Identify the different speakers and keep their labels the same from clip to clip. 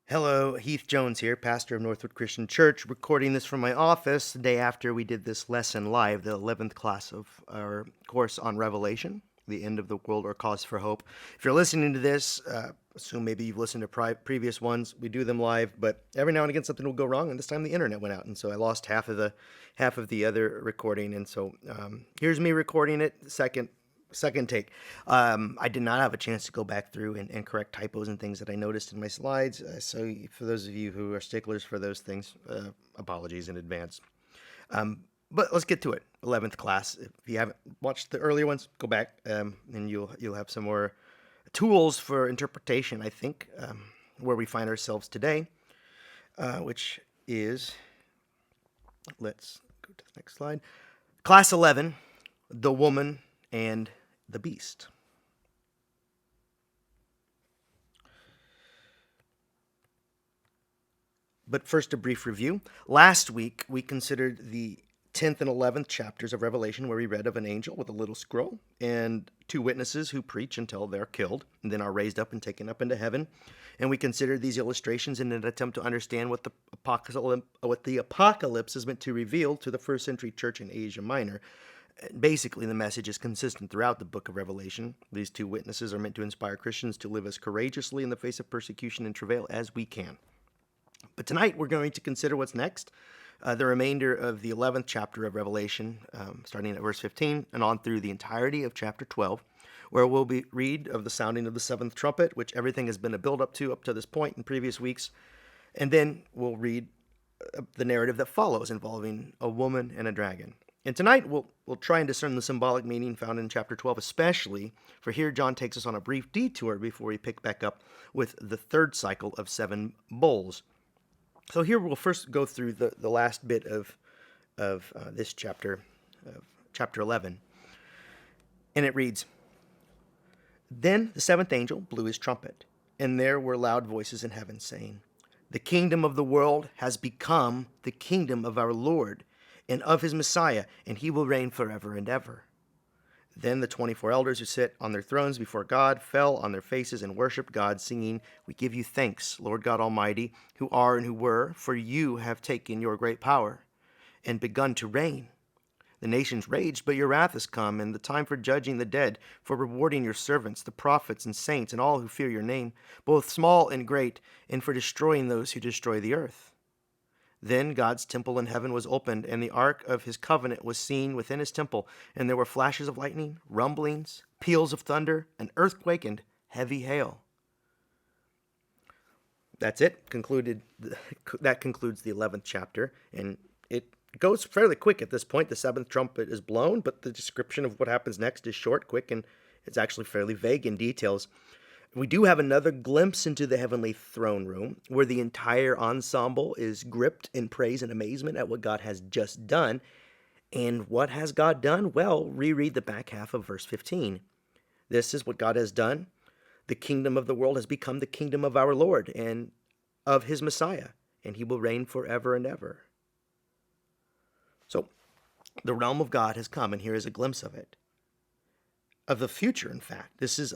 Speaker 1: Hello, Heath Jones here, pastor of Northwood Christian Church, recording this from my office the day after we did this lesson live, the 11th class of our course on Revelation, the end of the world or cause for hope. If you're listening to this, assume maybe you've listened to previous ones. We do them live, but every now and again something will go wrong, and this time the internet went out, and so I lost half of the other recording, and so here's me recording it, second take. I did not have a chance to go back through and correct typos and things that I noticed in my slides. So for those of you who are sticklers for those things, apologies in advance. But let's get to it. 11th class. If you haven't watched the earlier ones, go back and you'll have some more tools for interpretation, I think, where we find ourselves today, which is, let's go to the next slide. Class 11, the woman and the beast. But first, a brief review. Last week, we considered the 10th and 11th chapters of Revelation, where we read of an angel with a little scroll and two witnesses who preach until they're killed and then are raised up and taken up into heaven. And we considered these illustrations in an attempt to understand what the apocalypse is meant to reveal to the first century church in Asia Minor. Basically, the message is consistent throughout the book of Revelation. These two witnesses are meant to inspire Christians to live as courageously in the face of persecution and travail as we can. But tonight, we're going to consider what's next, the remainder of the 11th chapter of Revelation, starting at verse 15 and on through the entirety of chapter 12, where we'll read of the sounding of the seventh trumpet, which everything has been a build up to this point in previous weeks. And then we'll read the narrative that follows involving a woman and a dragon. And tonight, we'll try and discern the symbolic meaning found in chapter 12, especially for here John takes us on a brief detour before we pick back up with the third cycle of 7 bowls. So here we'll first go through the last bit of this chapter, chapter 11. And it reads, "Then the seventh angel blew his trumpet, and there were loud voices in heaven saying, 'The kingdom of the world has become the kingdom of our Lord and of his Messiah, and he will reign forever and ever.' Then the 24 elders who sit on their thrones before God fell on their faces and worshipped God, singing, 'We give you thanks, Lord God Almighty, who are and who were, for you have taken your great power and begun to reign. The nations raged, but your wrath has come, and the time for judging the dead, for rewarding your servants, the prophets and saints, and all who fear your name, both small and great, and for destroying those who destroy the earth.' Then God's temple in heaven was opened, and the ark of his covenant was seen within his temple, and there were flashes of lightning, rumblings, peals of thunder, an earthquake, and heavy hail." That's it. That concludes the 11th chapter, and it goes fairly quick at this point. The seventh trumpet is blown, but the description of what happens next is short, quick, and it's actually fairly vague in details. We do have another glimpse into the heavenly throne room where the entire ensemble is gripped in praise and amazement at what God has just done. And what has God done? Well, reread the back half of verse 15. This is what God has done. The kingdom of the world has become the kingdom of our Lord and of his Messiah, and he will reign forever and ever. So the realm of God has come, and here is a glimpse of it. Of the future, in fact. This is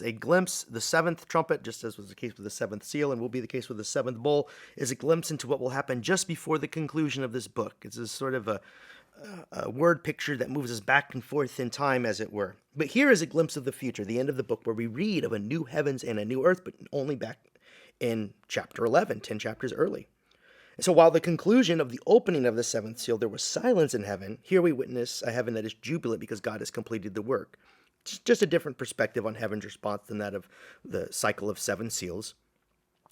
Speaker 1: a glimpse. The seventh trumpet, just as was the case with the seventh seal and will be the case with the seventh bowl, is a glimpse into what will happen just before the conclusion of this book. It's a sort of a word picture that moves us back and forth in time, as it were. But here is a glimpse of the future, the end of the book, where we read of a new heavens and a new earth, but only back in chapter 11, 10 chapters early. So while the conclusion of the opening of the seventh seal, there was silence in heaven, here we witness a heaven that is jubilant because God has completed the work. Just a different perspective on heaven's response than that of the cycle of 7 seals.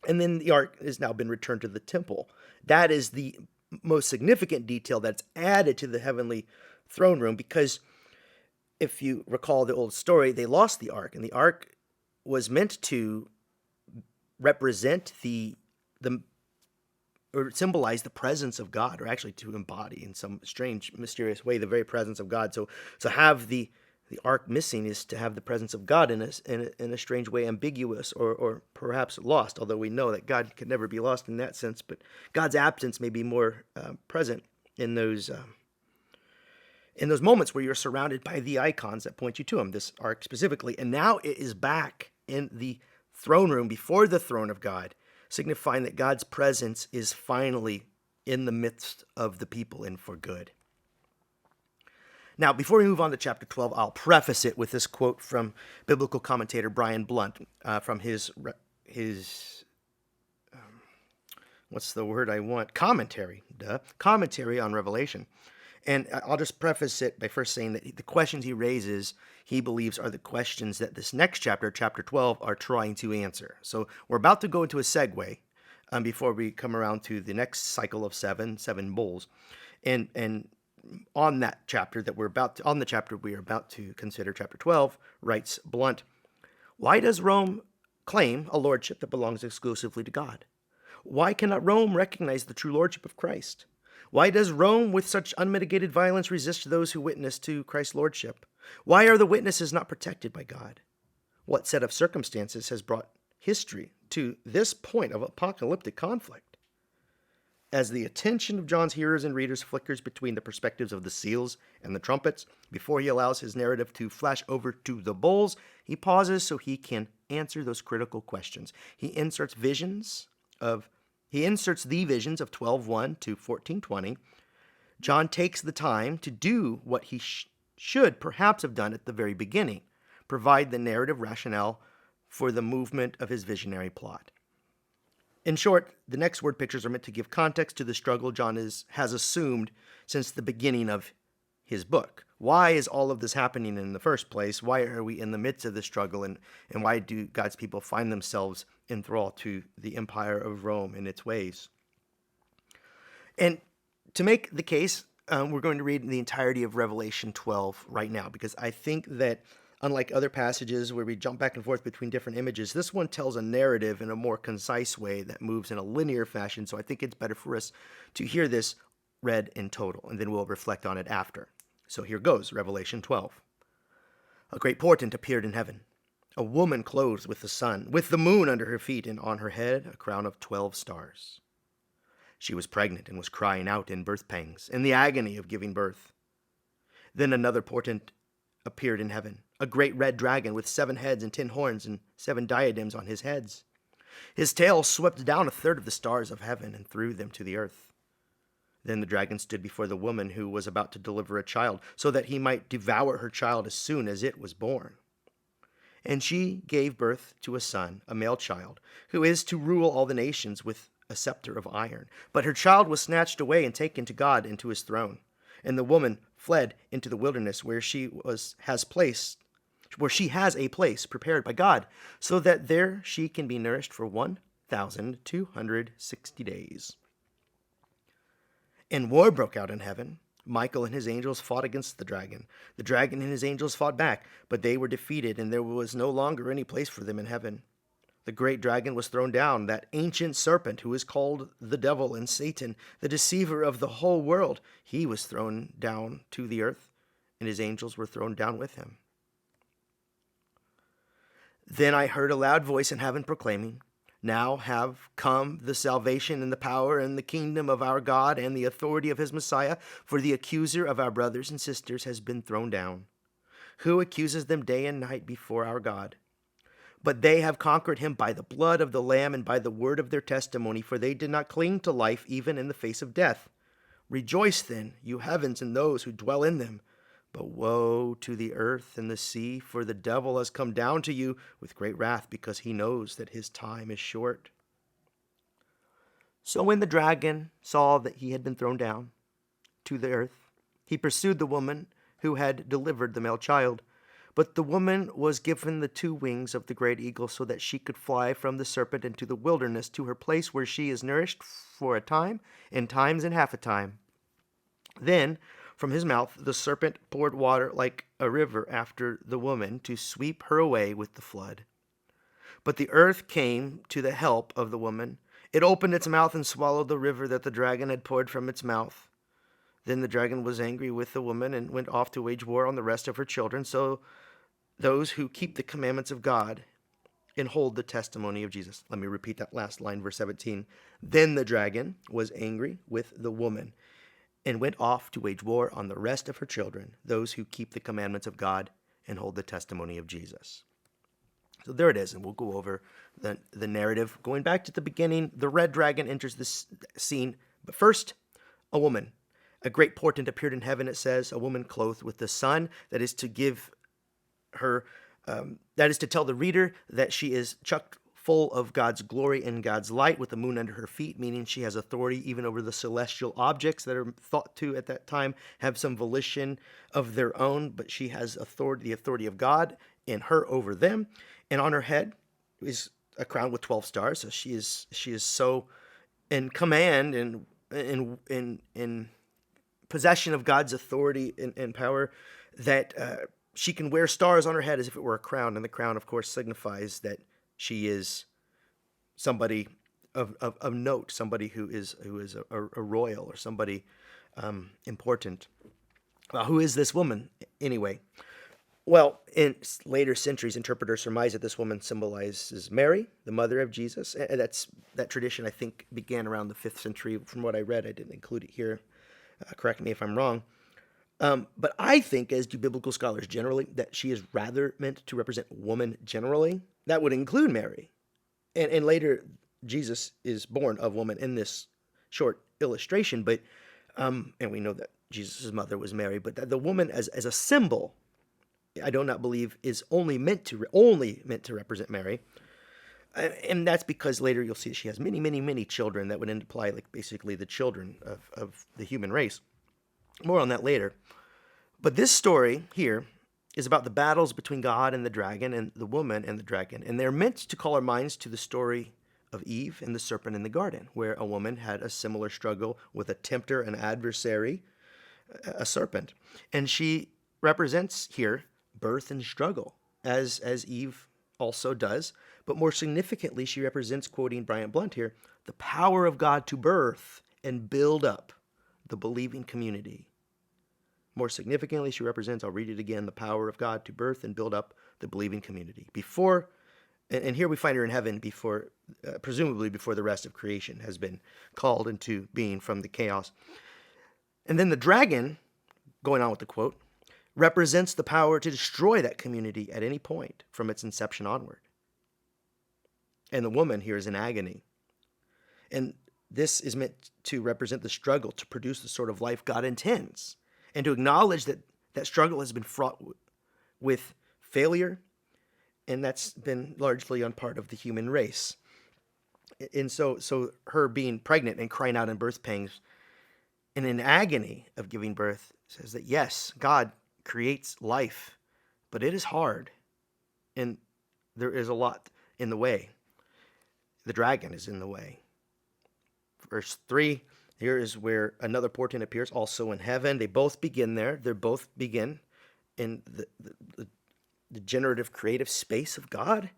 Speaker 1: And then the ark has now been returned to the temple. That is the most significant detail that's added to the heavenly throne room, because if you recall the old story, they lost the ark, and the ark was meant to represent or symbolize the presence of God, or actually to embody in some strange, mysterious way the very presence of God. So have the ark missing is to have the presence of God in a strange way ambiguous or perhaps lost, although we know that God can never be lost in that sense, but God's absence may be more present in those moments where you're surrounded by the icons that point you to him, this ark specifically. And now it is back in the throne room before the throne of God. signifying that God's presence is finally in the midst of the people and for good. Now, before we move on to chapter 12, I'll preface it with this quote from biblical commentator Brian Blunt from his what's the word I want? Commentary on Revelation. And I'll just preface it by first saying that the questions he raises, he believes are the questions that this next chapter, chapter 12, are trying to answer. So we're about to go into a segue before we come around to the next cycle of seven bowls. And on that chapter that we're about to, on the chapter we are about to consider, chapter 12, writes Blunt, why does Rome claim a lordship that belongs exclusively to God? Why cannot Rome recognize the true lordship of Christ? Why does Rome with such unmitigated violence resist those who witness to Christ's lordship? Why are the witnesses not protected by God? What set of circumstances has brought history to this point of apocalyptic conflict? As the attention of John's hearers and readers flickers between the perspectives of the seals and the trumpets, before he allows his narrative to flash over to the bowls, he pauses so he can answer those critical questions. He inserts the visions of 12:1 to 14:20. John takes the time to do what he should perhaps have done at the very beginning, provide the narrative rationale for the movement of his visionary plot. In short, the next word pictures are meant to give context to the struggle John has assumed since the beginning of his book. Why is all of this happening in the first place? Why are we in the midst of this struggle? And why do God's people find themselves enthralled to the empire of Rome and its ways? And to make the case, we're going to read the entirety of Revelation 12 right now, because I think that unlike other passages where we jump back and forth between different images, this one tells a narrative in a more concise way that moves in a linear fashion. So I think it's better for us to hear this read in total, and then we'll reflect on it after. So here goes, Revelation 12. A great portent appeared in heaven, a woman clothed with the sun, with the moon under her feet, and on her head a crown of 12 stars. She was pregnant and was crying out in birth pangs, in the agony of giving birth. Then another portent appeared in heaven, a great red dragon with 7 heads and 10 horns and 7 diadems on his heads. His tail swept down a third of the stars of heaven and threw them to the earth. Then the dragon stood before the woman who was about to deliver a child, so that he might devour her child as soon as it was born. And she gave birth to a son, a male child, who is to rule all the nations with a scepter of iron. But her child was snatched away and taken to God and to his throne. And the woman fled into the wilderness where she has a place prepared by God, so that there she can be nourished for 1,260 days. And war broke out in heaven. Michael and his angels fought against the dragon. The dragon and his angels fought back, but they were defeated, and there was no longer any place for them in heaven. The great dragon was thrown down, that ancient serpent who is called the devil and Satan, the deceiver of the whole world. He was thrown down to the earth, and his angels were thrown down with him. Then I heard a loud voice in heaven proclaiming, "Now have come the salvation and the power and the kingdom of our God and the authority of his Messiah, for the accuser of our brothers and sisters has been thrown down, who accuses them day and night before our God. But they have conquered him by the blood of the Lamb and by the word of their testimony, for they did not cling to life even in the face of death. Rejoice then, you heavens and those who dwell in them. But woe to the earth and the sea, for the devil has come down to you with great wrath, because he knows that his time is short." So when the dragon saw that he had been thrown down to the earth, he pursued the woman who had delivered the male child. But the woman was given the 2 wings of the great eagle, so that she could fly from the serpent into the wilderness to her place where she is nourished for a time, and times and half a time. Then from his mouth the serpent poured water like a river after the woman to sweep her away with the flood. But the earth came to the help of the woman. It opened its mouth and swallowed the river that the dragon had poured from its mouth. Then the dragon was angry with the woman and went off to wage war on the rest of her children, so those who keep the commandments of God and hold the testimony of Jesus. Let me repeat that last line, verse 17. Then the dragon was angry with the woman and went off to wage war on the rest of her children, those who keep the commandments of God and hold the testimony of Jesus. So there it is, and we'll go over the narrative. Going back to the beginning, the red dragon enters this scene. But first, a woman. A great portent appeared in heaven, it says, a woman clothed with the sun, that is to give her, that is to tell the reader that she is chucked full of God's glory and God's light with the moon under her feet, meaning she has authority even over the celestial objects that are thought to at that time have some volition of their own, but she has authority, the authority of God in her over them. And on her head is a crown with 12 stars. So she is so in command and in possession of God's authority and power that she can wear stars on her head as if it were a crown. And the crown, of course, signifies that she is somebody of note, somebody who is a royal or somebody important. Who is this woman anyway? Well, in later centuries, interpreters surmise that this woman symbolizes Mary, the mother of Jesus. And that tradition, I think, began around the 5th century. From what I read, I didn't include it here. Correct me if I'm wrong. But I think, as do biblical scholars generally, that she is rather meant to represent woman generally. That would include Mary. And later, Jesus is born of woman in this short illustration. But and we know that Jesus' mother was Mary. But the woman as a symbol, I do not believe, is only meant to represent Mary. And that's because later you'll see she has many, many, many children that would imply like basically the children of the human race. More on that later. But this story here is about the battles between God and the dragon and the woman and the dragon. And they're meant to call our minds to the story of Eve and the serpent in the garden, where a woman had a similar struggle with a tempter, an adversary, a serpent. And she represents here birth and struggle, as Eve also does. But more significantly, she represents, quoting Bryant Blunt here, the power of God to birth and build up the believing community. More significantly, she represents, I'll read it again, the power of God to birth and build up the believing community. Before, and here we find her in heaven before, presumably before the rest of creation has been called into being from the chaos. And then the dragon, going on with the quote, represents the power to destroy that community at any point from its inception onward. And the woman here is in agony. And this is meant to represent the struggle to produce the sort of life God intends, and to acknowledge that that struggle has been fraught with failure, and that's been largely on part of the human race. And so her being pregnant and crying out in birth pangs and in agony of giving birth says that yes, God creates life, but it is hard, and there is a lot in the way. The dragon is in the way. Verse 3, here is where another portent appears, also in heaven. They both begin there. They both begin in the generative, creative space of God.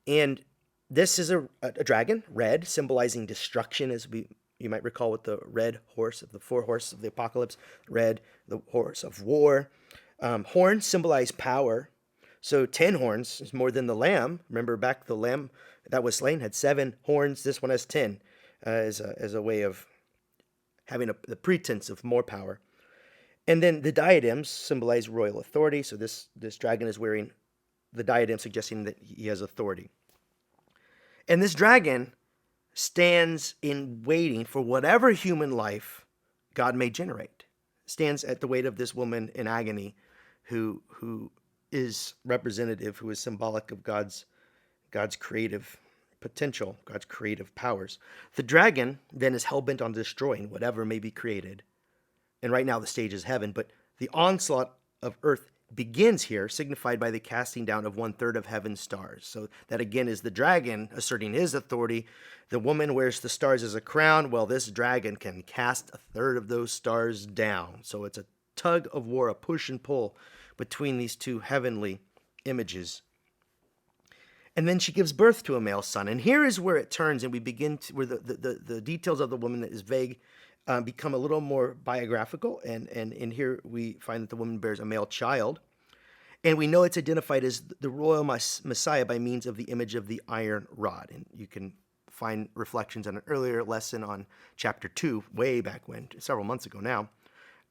Speaker 1: And this is a dragon, red, symbolizing destruction, as you might recall with the red horse of the 4 horses of the apocalypse. Red, the horse of war. Horns symbolize power. So 10 horns is more than the lamb. Remember back, the lamb that was slain had 7 horns. This one has 10 as a way of having the pretense of more power. And then the diadems symbolize royal authority. So this dragon is wearing the diadem, suggesting that he has authority. And this dragon stands in waiting for whatever human life God may generate. Stands at the weight of this woman in agony who is representative, who is symbolic of God's creative potential, God's creative powers. The dragon then is hell-bent on destroying whatever may be created. And right now the stage is heaven, but the onslaught of earth begins here, signified by the casting down of 1/3 of heaven's stars. So that again is the dragon asserting his authority. The woman wears the stars as a crown. Well, this dragon can cast 1/3 of those stars down. So it's a tug of war, a push and pull between these two heavenly images. And then she gives birth to a male son. And here is where it turns, and we begin to, where the details of the woman that is vague become a little more biographical. And in here we find that the woman bears a male child. And we know it's identified as the royal Messiah by means of the image of the iron rod. And you can find reflections on an earlier lesson on chapter 2, way back when, several months ago now,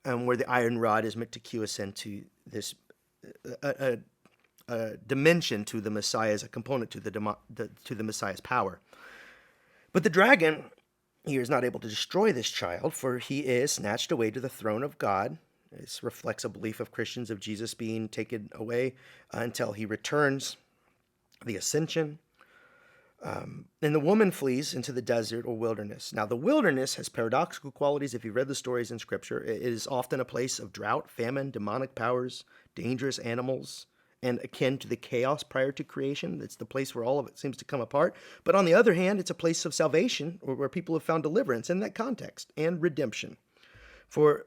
Speaker 1: where the iron rod is meant to cue us into this dimension to the Messiah, as a component to the Messiah's power. But the dragon here is not able to destroy this child, for he is snatched away to the throne of God. This reflects a belief of Christians of Jesus being taken away until he returns, the ascension. And the woman flees into the desert or wilderness. Now, the wilderness has paradoxical qualities. If you've read the stories in Scripture, it is often a place of drought, famine, demonic powers, dangerous animals, and akin to the chaos prior to creation. It's the place where all of it seems to come apart. But on the other hand, it's a place of salvation, where people have found deliverance in that context and redemption. For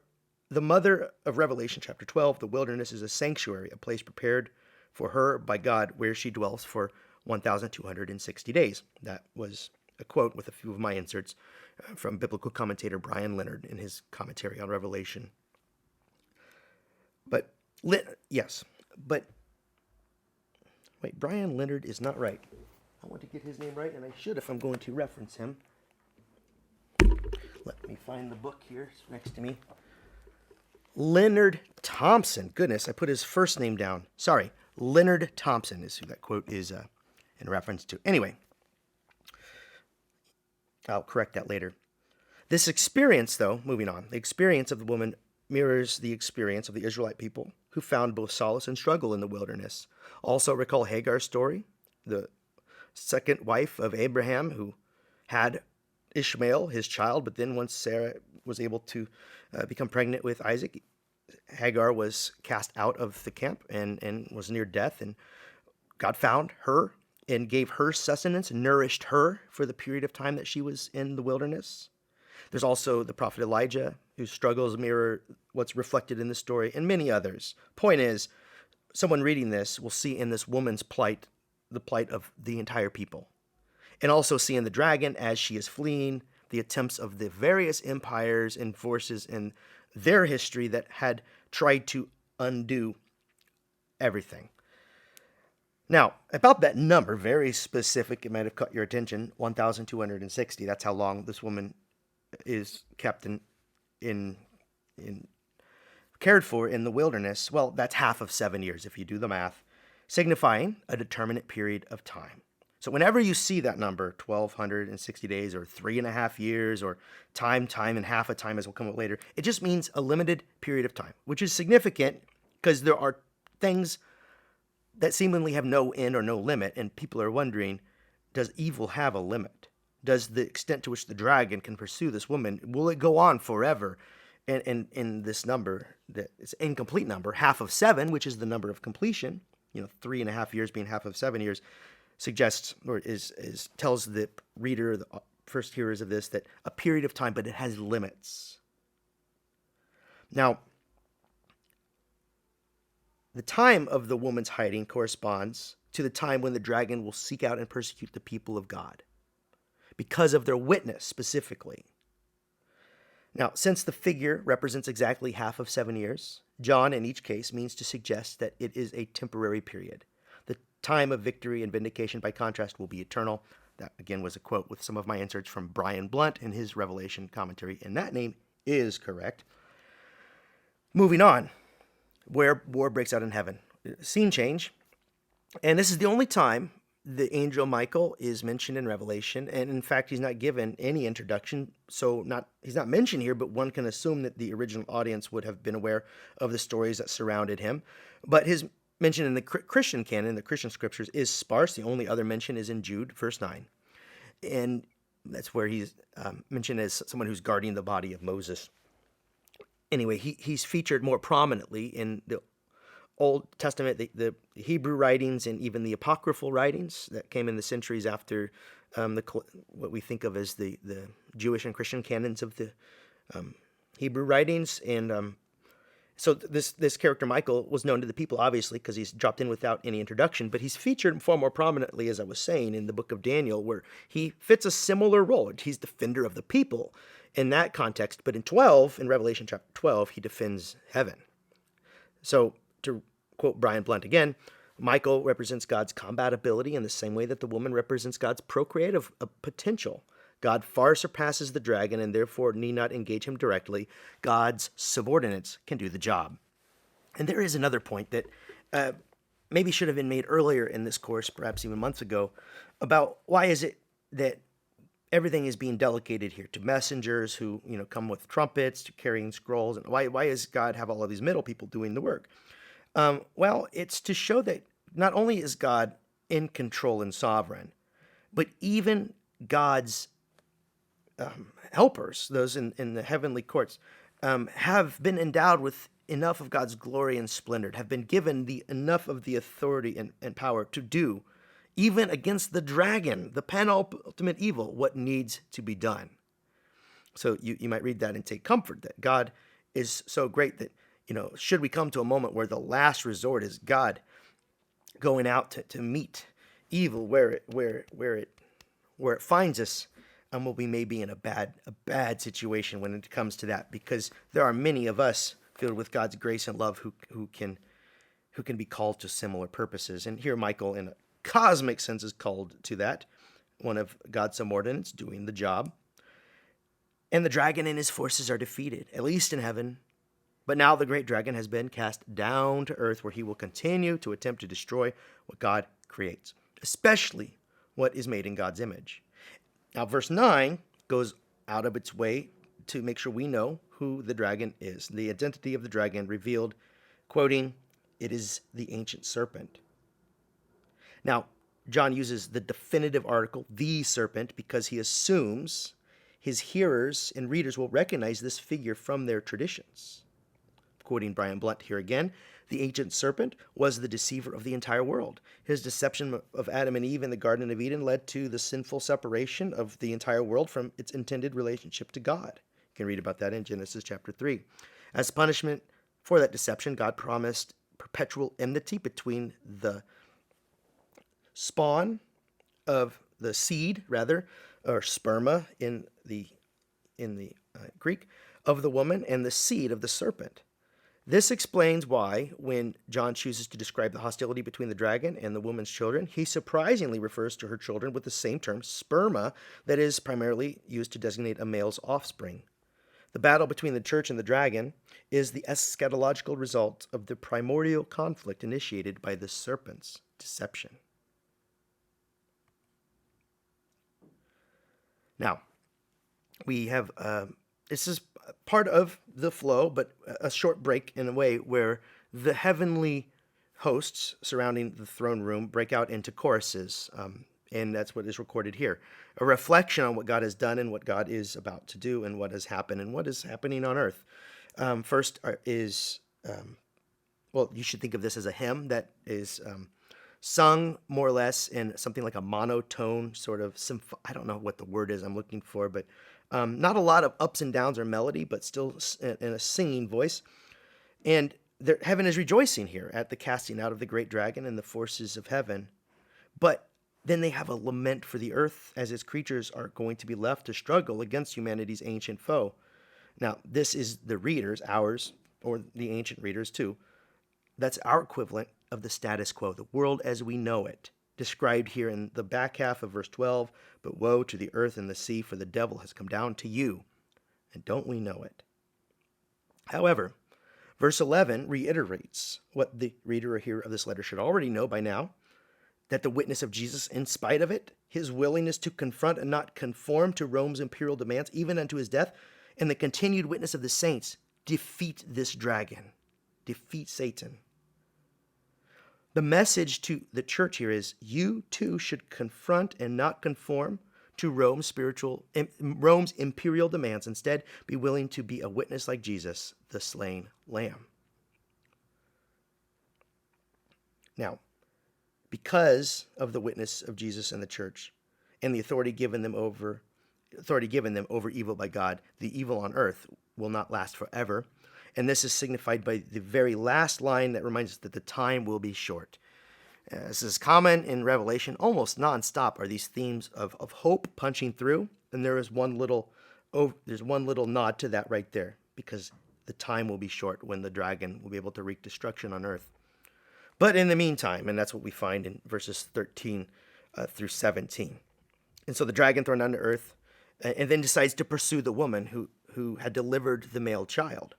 Speaker 1: the mother of Revelation chapter 12, the wilderness is a sanctuary, a place prepared for her by God, where she dwells for 1,260 days. That was a quote with a few of my inserts from biblical commentator Brian Leonard in his commentary on Revelation. But, yes, but, wait, Brian Leonard is not right. I want to get his name right, and I should if I'm going to reference him. Let me find the book here. It's next to me. Leonard Thompson. Goodness, I put his first name down. Sorry, Leonard Thompson is who that quote is in reference to. Anyway, I'll correct that later. This experience, though, moving on, the experience of the woman mirrors the experience of the Israelite people who found both solace and struggle in the wilderness. Also recall Hagar's story, the second wife of Abraham who had Ishmael, his child, but then once Sarah was able to become pregnant with Isaac, Hagar was cast out of the camp and was near death, and God found her and gave her sustenance, nourished her for the period of time that she was in the wilderness. There's also the prophet Elijah, whose struggles mirror what's reflected in the story, and many others. Point is, someone reading this will see in this woman's plight the plight of the entire people, and also see in the dragon, as she is fleeing, the attempts of the various empires and forces in their history that had tried to undo everything. Now, about that number, very specific, it might have caught your attention, 1,260. That's how long this woman is kept in cared for in the wilderness. Well, that's half of 7 years, if you do the math, signifying a determinate period of time. So whenever you see that number, 1,260 days or 3.5 years or time, and half a time, as we'll come up later, it just means a limited period of time, which is significant because there are things that seemingly have no end or no limit, and people are wondering, does evil have a limit? Does the extent to which the dragon can pursue this woman, will it go on forever? And in this number, that it's an incomplete number, half of 7, which is the number of completion, 3.5 years being half of 7 years, suggests or tells the reader, the first hearers of this, that a period of time, but it has limits. Now, the time of the woman's hiding corresponds to the time when the dragon will seek out and persecute the people of God, because of their witness specifically. Now, since the figure represents exactly half of 7 years, John in each case means to suggest that it is a temporary period. The time of victory and vindication, by contrast, will be eternal. That, again, was a quote with some of my inserts from Brian Blunt in his Revelation commentary, and that name is correct. Moving on, where war breaks out in heaven. Scene change. And this is the only time the angel Michael is mentioned in Revelation, and in fact, he's not given any introduction, so he's not mentioned here, but one can assume that the original audience would have been aware of the stories that surrounded him. But his mention in the Christian canon, the Christian scriptures, is sparse. The only other mention is in Jude, verse 9. And that's where he's mentioned as someone who's guarding the body of Moses. Anyway, he's featured more prominently in the Old Testament, the Hebrew writings, and even the apocryphal writings that came in the centuries after what we think of as the Jewish and Christian canons of the Hebrew writings. And so this character, Michael, was known to the people, obviously, because he's dropped in without any introduction, but he's featured far more prominently, as I was saying, in the book of Daniel, where he fits a similar role. He's defender of the people in that context, but in Revelation chapter 12, he defends heaven. So, to quote Brian Blunt again, Michael represents God's combatability in the same way that the woman represents God's procreative potential. God far surpasses the dragon and therefore need not engage him directly. God's subordinates can do the job. And there is another point that maybe should have been made earlier in this course, perhaps even months ago, about why is it that everything is being delegated here to messengers who, come with trumpets, to carrying scrolls, and why does God have all of these middle people doing the work? Well, it's to show that not only is God in control and sovereign, but even God's helpers, those in the heavenly courts, have been endowed with enough of God's glory and splendor, have been given enough of the authority and power to do, even against the dragon, the penultimate evil, what needs to be done. So you might read that and take comfort that God is so great that, should we come to a moment where the last resort is God going out to meet evil where it finds us, we may be in a bad situation when it comes to that, because there are many of us filled with God's grace and love who can be called to similar purposes. And here Michael, in a cosmic sense, is called to that, one of God's subordinates doing the job. And the dragon and his forces are defeated, at least in heaven. But now the great dragon has been cast down to earth, where he will continue to attempt to destroy what God creates, especially what is made in God's image. Now, verse 9 goes out of its way to make sure we know who the dragon is. The identity of the dragon revealed, quoting, "It is the ancient serpent." Now, John uses the definitive article, "the serpent," because he assumes his hearers and readers will recognize this figure from their traditions. Quoting Brian Blunt here again, "The ancient serpent was the deceiver of the entire world. His deception of Adam and Eve in the Garden of Eden led to the sinful separation of the entire world from its intended relationship to God." You can read about that in Genesis chapter 3. As punishment for that deception, God promised perpetual enmity between the spawn of the seed, rather, or sperma in the Greek, of the woman and the seed of the serpent. This explains why, when John chooses to describe the hostility between the dragon and the woman's children, he surprisingly refers to her children with the same term, sperma, that is primarily used to designate a male's offspring. The battle between the church and the dragon is the eschatological result of the primordial conflict initiated by the serpent's deception. Now, we have, this is part of the flow, but a short break in a way, where the heavenly hosts surrounding the throne room break out into choruses, and that's what is recorded here. A reflection on what God has done and what God is about to do and what has happened and what is happening on earth. First is, you should think of this as a hymn that is sung more or less in something like a monotone sort of I don't know what the word is I'm looking for, but not a lot of ups and downs or melody, but still in a singing voice. And heaven is rejoicing here at the casting out of the great dragon and the forces of heaven. But then they have a lament for the earth, as its creatures are going to be left to struggle against humanity's ancient foe. Now, this is the readers, ours, or the ancient readers too. That's our equivalent of the status quo, the world as we know it, described here in the back half of verse 12. "But woe to the earth and the sea, for the devil has come down to you, and don't we know it?" However, verse 11 reiterates what the reader or hearer of this letter should already know by now, that the witness of Jesus, in spite of it, his willingness to confront and not conform to Rome's imperial demands, even unto his death, and the continued witness of the saints, defeat this dragon, defeat Satan. The message to the church here is, you too should confront and not conform to Rome's imperial demands. Instead, be willing to be a witness like Jesus, the slain lamb. Now, because of the witness of Jesus and the church and the authority given them over evil by God, the evil on earth will not last forever. And this is signified by the very last line that reminds us that the time will be short. This is common in Revelation. Almost nonstop are these themes of hope punching through. And there's one little nod to that right there, because the time will be short when the dragon will be able to wreak destruction on earth. But in the meantime, and that's what we find in verses 13 through 17. And so the dragon thrown down to earth, and then decides to pursue the woman who had delivered the male child.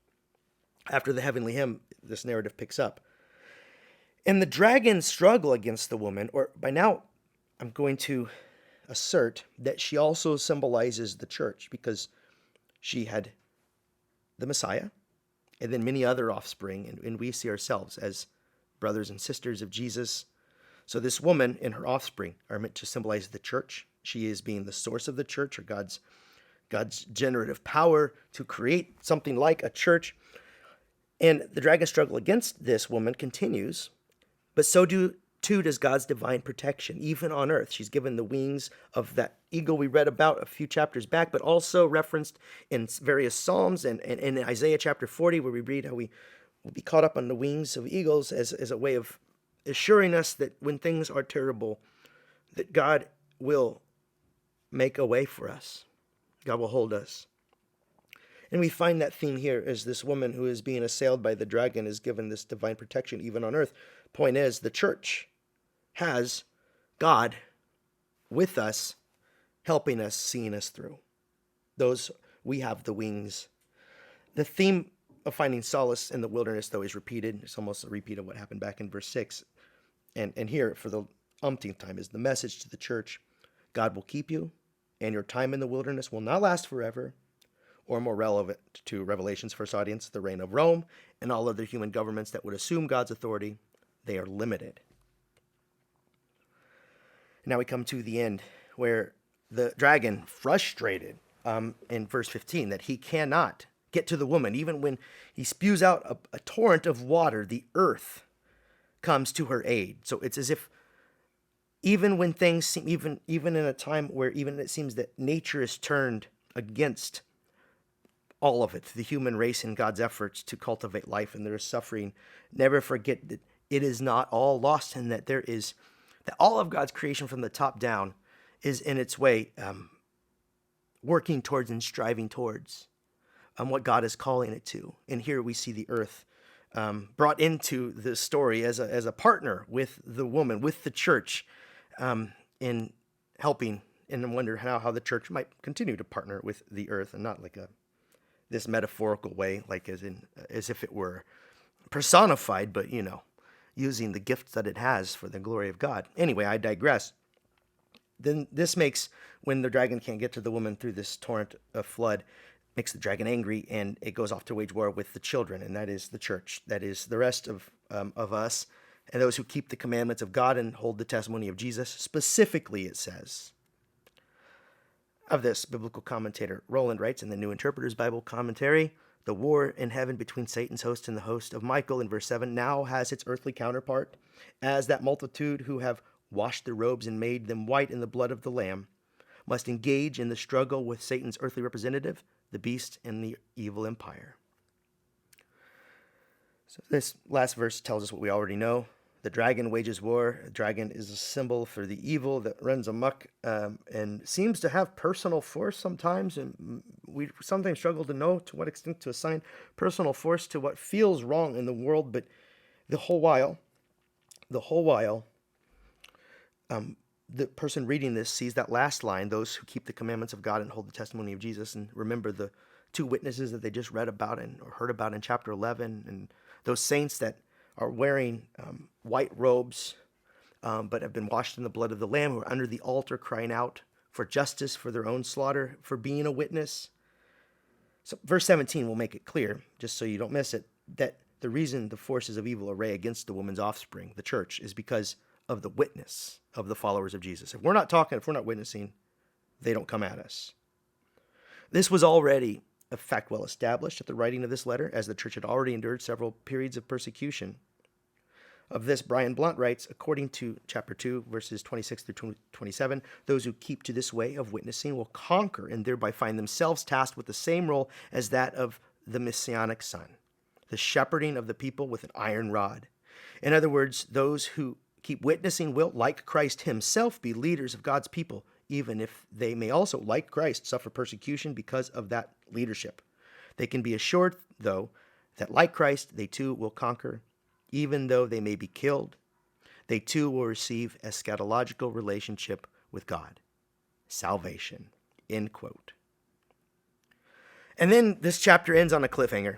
Speaker 1: After the heavenly hymn, this narrative picks up. And the dragon's struggle against the woman, or by now I'm going to assert that she also symbolizes the church because she had the Messiah and then many other offspring, and we see ourselves as brothers and sisters of Jesus. So this woman and her offspring are meant to symbolize the church. She is being the source of the church, or God's generative power to create something like a church. And the dragon's struggle against this woman continues, but so too does God's divine protection, even on earth. She's given the wings of that eagle we read about a few chapters back, but also referenced in various Psalms and in Isaiah chapter 40, where we read how we will be caught up on the wings of eagles as a way of assuring us that when things are terrible, that God will make a way for us. God will hold us. And we find that theme here as this woman who is being assailed by the dragon is given this divine protection even on earth. Point is, the church has God with us, helping us, seeing us through. Those, we have the wings. The theme of finding solace in the wilderness, though, is repeated. It's almost a repeat of what happened back in verse 6. And here, for the umpteenth time, is the message to the church. God will keep you, and your time in the wilderness will not last forever. Or more relevant to Revelation's first audience, the reign of Rome and all other human governments that would assume God's authority, they are limited. Now we come to the end, where the dragon, frustrated in verse 15, that he cannot get to the woman. Even when he spews out a torrent of water, the earth comes to her aid. So it's as if even when things seem, even in a time where even it seems that nature is turned against all of it, the human race and God's efforts to cultivate life, and there is suffering, never forget that it is not all lost, and that that all of God's creation from the top down is in its way working towards and striving towards what God is calling it to. And here we see the earth brought into the story as a partner with the woman, with the church, in helping. And I wonder how the church might continue to partner with the earth, and not like this metaphorical way, like as if it were personified, but using the gifts that it has for the glory of God. Anyway, I digress. Then this makes, when the dragon can't get to the woman through this torrent of flood, makes the dragon angry, and it goes off to wage war with the children, and that is the church. That is the rest of us, and those who keep the commandments of God and hold the testimony of Jesus. Specifically, it says of this, biblical commentator Roland writes in the New Interpreter's Bible Commentary, the war in heaven between Satan's host and the host of Michael in verse 7 now has its earthly counterpart, as that multitude who have washed their robes and made them white in the blood of the Lamb must engage in the struggle with Satan's earthly representative, the beast and the evil empire. So this last verse tells us what we already know. The dragon wages war. The dragon is a symbol for the evil that runs amok and seems to have personal force sometimes. And we sometimes struggle to know to what extent to assign personal force to what feels wrong in the world. But the whole while, the person reading this sees that last line, those who keep the commandments of God and hold the testimony of Jesus. And remember the two witnesses that they just read about or heard about in chapter 11, and those saints that are wearing white robes, but have been washed in the blood of the Lamb, who are under the altar crying out for justice for their own slaughter, for being a witness. So verse 17 will make it clear, just so you don't miss it, that the reason the forces of evil array against the woman's offspring, the church, is because of the witness of the followers of Jesus. If we're not witnessing, they don't come at us. This was already a fact well established at the writing of this letter, as the church had already endured several periods of persecution. Of this, Brian Blunt writes, according to chapter 2, verses 26 through 27, those who keep to this way of witnessing will conquer and thereby find themselves tasked with the same role as that of the Messianic Son, the shepherding of the people with an iron rod. In other words, those who keep witnessing will, like Christ himself, be leaders of God's people, even if they may also, like Christ, suffer persecution because of that leadership. They can be assured, though, that like Christ, they too will conquer. Even though they may be killed, they too will receive eschatological relationship with God. Salvation. End quote. And then this chapter ends on a cliffhanger.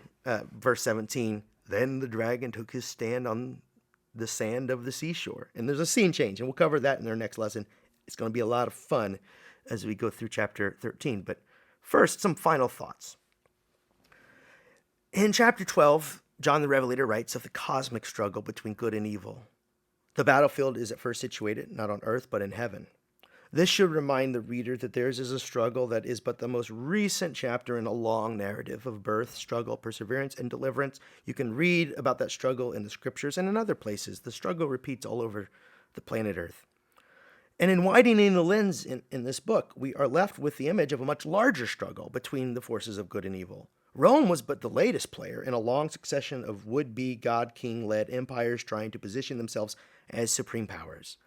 Speaker 1: Verse 17, then the dragon took his stand on the sand of the seashore. And there's a scene change, and we'll cover that in our next lesson. It's going to be a lot of fun as we go through chapter 13. But first, some final thoughts. In chapter 12, John the Revelator writes of the cosmic struggle between good and evil. The battlefield is at first situated not on earth but in heaven. This should remind the reader that theirs is a struggle that is but the most recent chapter in a long narrative of birth, struggle, perseverance, and deliverance. You can read about that struggle in the scriptures and in other places. The struggle repeats all over the planet Earth. And in widening the lens in this book, we are left with the image of a much larger struggle between the forces of good and evil. Rome was but the latest player in a long succession of would-be God-king-led empires trying to position themselves as supreme powers.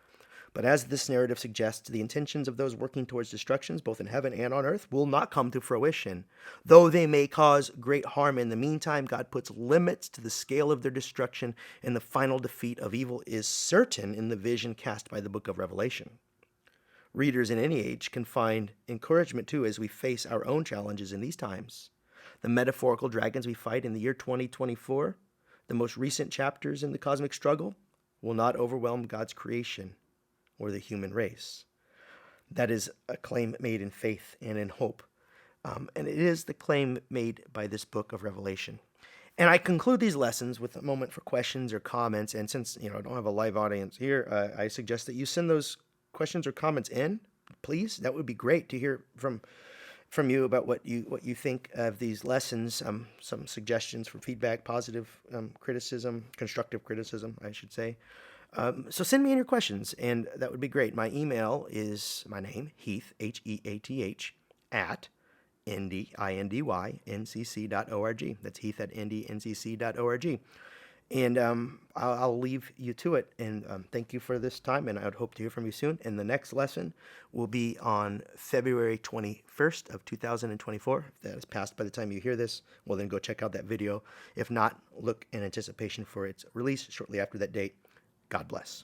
Speaker 1: But as this narrative suggests, the intentions of those working towards destructions, both in heaven and on earth, will not come to fruition. Though they may cause great harm in the meantime, God puts limits to the scale of their destruction, and the final defeat of evil is certain in the vision cast by the book of Revelation. Readers in any age can find encouragement, too, as we face our own challenges in these times. The metaphorical dragons we fight in the year 2024, the most recent chapters in the cosmic struggle, will not overwhelm God's creation or the human race. That is a claim made in faith and in hope. And it is the claim made by this book of Revelation. And I conclude these lessons with a moment for questions or comments. And since I don't have a live audience here, I suggest that you send those questions or comments in, please. That would be great to hear from you about what you think of these lessons. Some suggestions for feedback, positive criticism, constructive criticism, I should say. So send me in your questions, and that would be great. My email is my name, Heath, Heath, at ndynccc.org. That's Heath at ndncc.org. And I'll leave you to it. And thank you for this time, and I would hope to hear from you soon. And the next lesson will be on February 21st of 2024. If that is passed by the time you hear this, well, then go check out that video. If not, look in anticipation for its release shortly after that date. God bless.